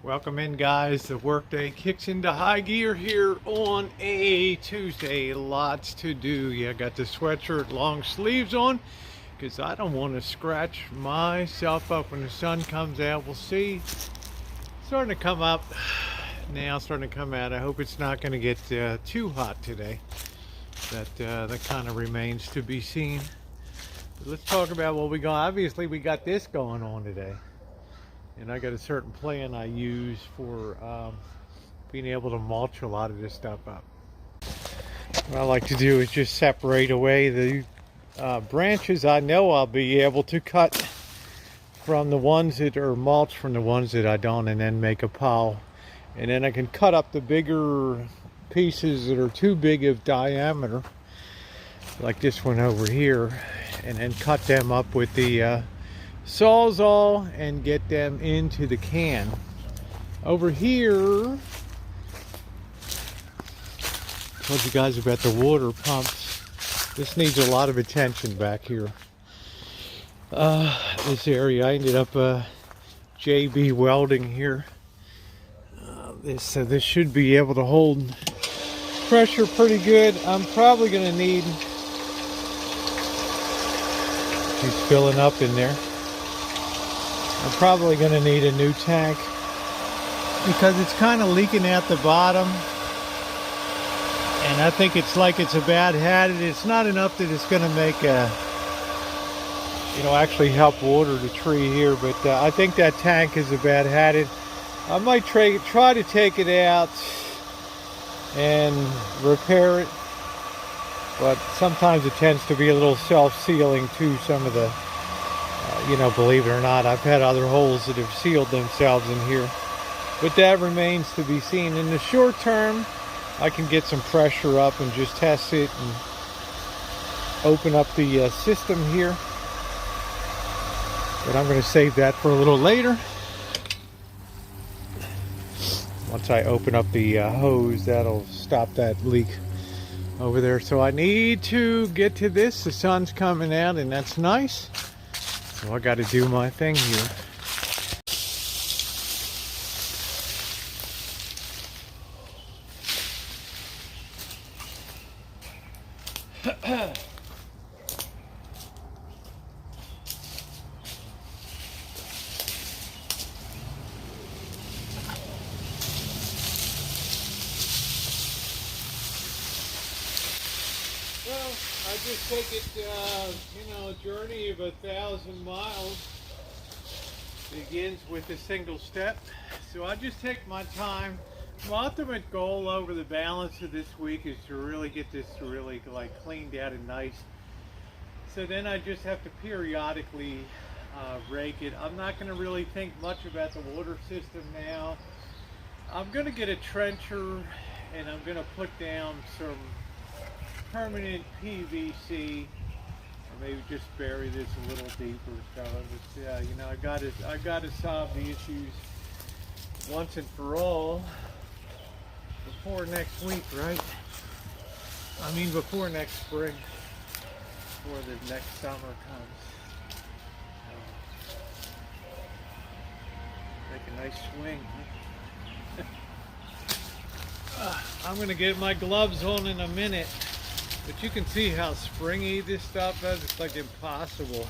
Welcome in, guys. The Workday kicks into high gear here on a Tuesday. Lots to do. Yeah, I got the sweatshirt long sleeves on because I don't want to scratch myself up when the sun comes out. We'll see. Starting to come up now, starting to come out. I hope it's not going to get too hot today. That kind of remains to be seen. But let's talk about what we got. Obviously, we got this going on today. And I got a certain plan I use for being able to mulch a lot of this stuff up. What I like to do is just separate away the branches I know I'll be able to cut from the ones that are mulched from the ones that I don't, and then make a pile. And then I can cut up the bigger pieces that are too big of diameter, like this one over here, and then cut them up with the Sawzall and get them into the can. Over here, told you guys about the water pumps. This needs a lot of attention back here. This area, I ended up JB welding here. This should be able to hold pressure pretty good. I'm probably going to need. She's filling up in there. I'm probably going to need a new tank because it's kind of leaking out the bottom, and I think it's like it's a bad habit. It's not enough that it's going to make actually help water the tree here, but I think that tank is a bad habit. I might try to take it out and repair it, but sometimes it tends to be a little self-sealing too. Some of the believe it or not, I've had other holes that have sealed themselves in here. But that remains to be seen. In the short term, I can get some pressure up and just test it and open up the system here. But I'm going to save that for a little later. Once I open up the hose, that'll stop that leak over there. So I need to get to this. The sun's coming out, and that's nice. So I got to do my thing here. Well, I just take it, a journey of 1,000 miles begins with a single step. So I just take my time. My ultimate goal over the balance of this week is to really get this really cleaned out and nice. So then I just have to periodically rake it. I'm not going to really think much about the water system now. I'm going to get a trencher and I'm going to put down some permanent PVC, or maybe just bury this a little deeper. So I got to solve the issues once and for all before next week, right? I mean before next spring, before the next summer comes. Make a nice swing. I'm gonna get my gloves on in a minute. But you can see how springy this stuff is. It's like impossible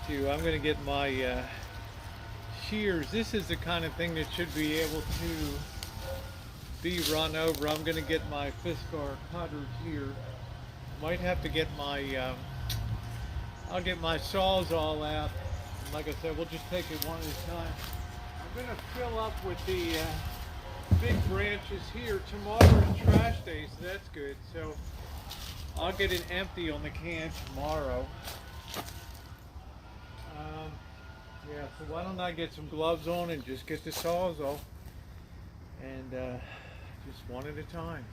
to. I'm going to get my shears. This is the kind of thing that should be able to be run over. I'm going to get my Fiskar cutters here. Might have to get my. I'll get my Sawzall out. And like I said, we'll just take it one at a time. I'm going to fill up with the big branches here. Tomorrow is trash day, so that's good. So I'll get it empty on the can tomorrow. Yeah, so why don't I get some gloves on and just get the Sawzall and just one at a time.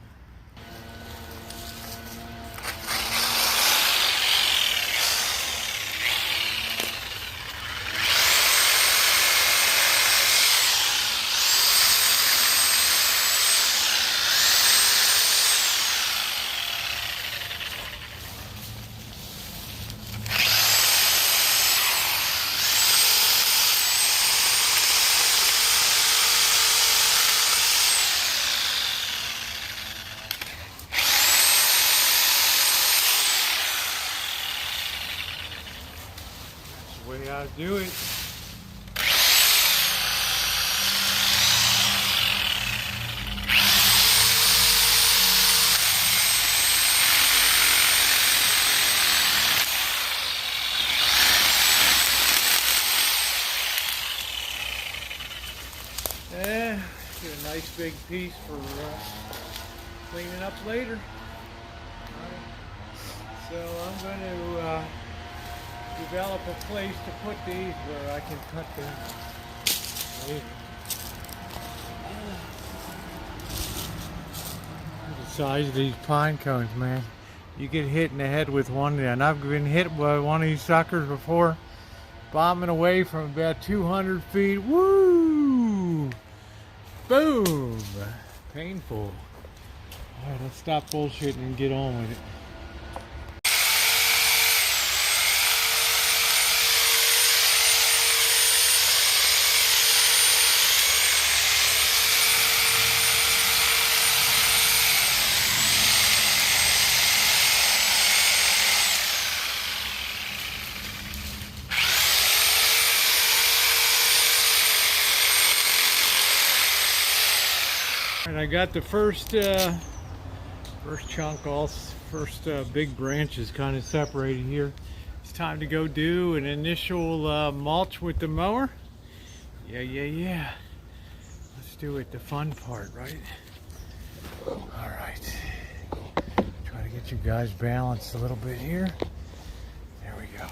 Gotta do it. Get a nice big piece for cleaning up later. Right. So I'm going to develop a place to put these where I can cut them later. The size of these pine cones, man. You get hit in the head with one, and I've been hit by one of these suckers before, bombing away from about 200 feet. Woo! Boom! Painful. Alright, let's stop bullshitting and get on with it. And I got the first chunk, first big branches kind of separated here. It's time to go do an initial mulch with the mower. Yeah. Let's do it, the fun part, right? All right. Try to get you guys balanced a little bit here. There we go.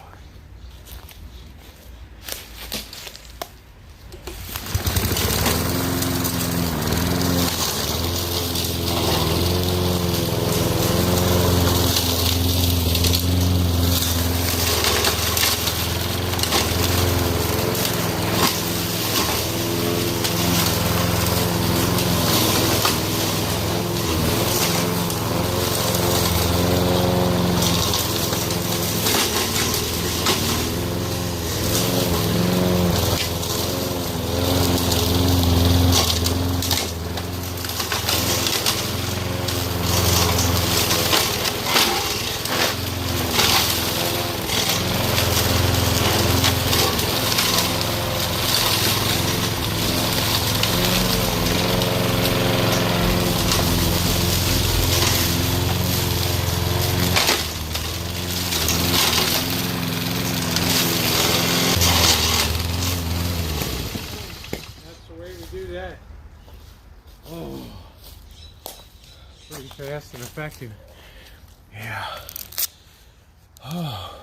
Oh, pretty fast and effective. Yeah. Oh,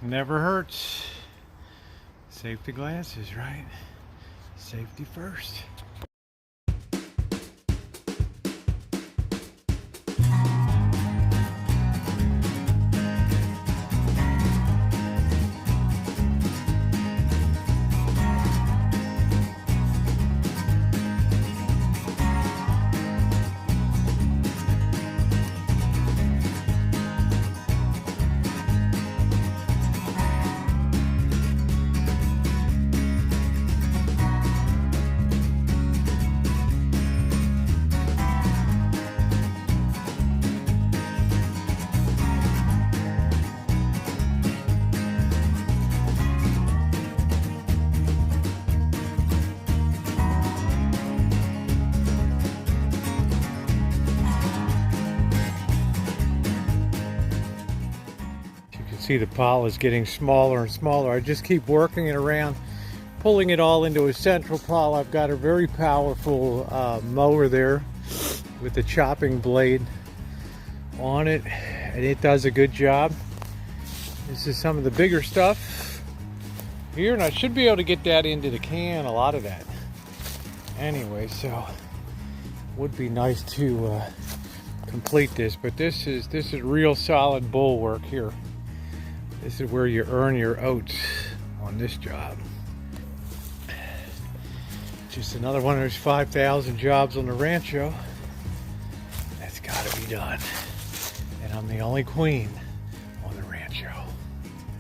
never hurts. Safety glasses, right? Safety first. See, the pile is getting smaller and smaller. I just keep working it around, pulling it all into a central pile. I've got a very powerful mower there with the chopping blade on it, and it does a good job. This is some of the bigger stuff here, and I should be able to get that into the can, a lot of that. Anyway, so would be nice to complete this, but this is real solid bulwark here. This is where you earn your oats on this job. Just another one of those 5,000 jobs on the Rancho. That's got to be done. And I'm the only queen on the Rancho.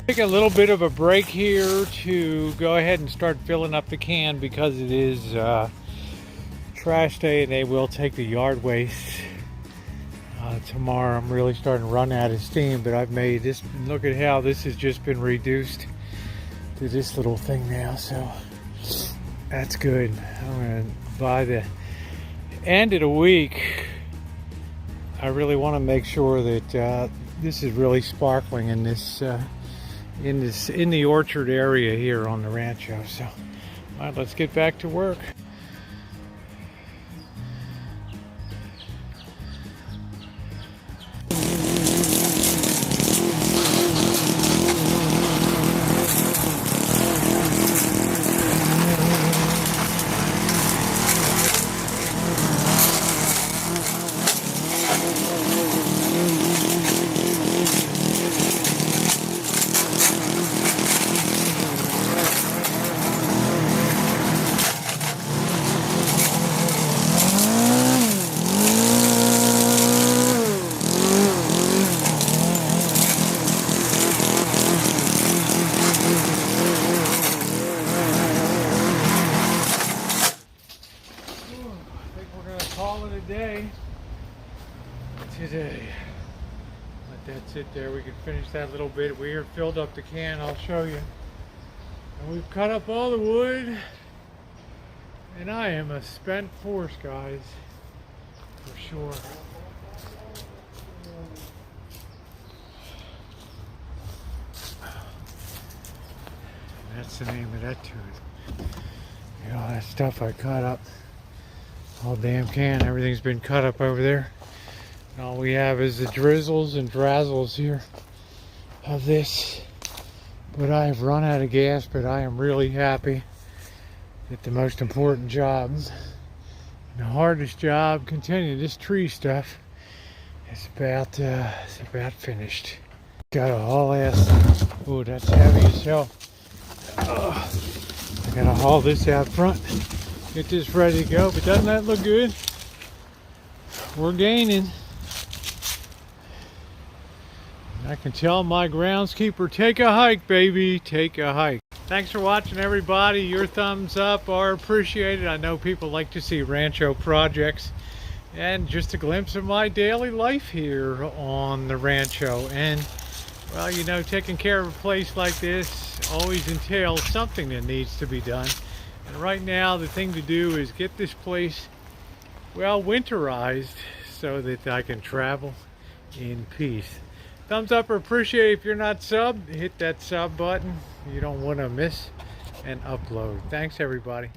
Take a little bit of a break here to go ahead and start filling up the can because it is trash day and they will take the yard waste. Tomorrow. I'm really starting to run out of steam, but I've made this. Look at how this has just been reduced. to this little thing now, so that's good. I'm gonna, by the end of the week, I really want to make sure that this is really sparkling in this in the orchard area here on the Rancho. So, all right, let's get back to work. Today. Let that sit there. We can finish that little bit. We are filled up the can. I'll show you. And we've cut up all the wood. And I am a spent force, guys. For sure. That's the name of that tooth. You know, that stuff I cut up. All damn can. Everything's been cut up over there. And all we have is the drizzles and drazzles here of this. But I have run out of gas, but I am really happy that the most important job, and the hardest job, continuing this tree stuff, is about finished. Got a haul ass. Oh, that's heavy as hell. I gotta haul this out front. Get this ready to go, but doesn't that look good? We're gaining. I can tell my groundskeeper, take a hike, baby, take a hike. Thanks for watching, everybody. Your thumbs up are appreciated. I know people like to see Rancho projects, and just a glimpse of my daily life here on the Rancho. And, well, you know, taking care of a place like this always entails something that needs to be done. And right now, the thing to do is get this place, well, winterized so that I can travel in peace. Thumbs up or appreciate. If you're not subbed, hit that sub button. You don't want to miss an upload. Thanks, everybody.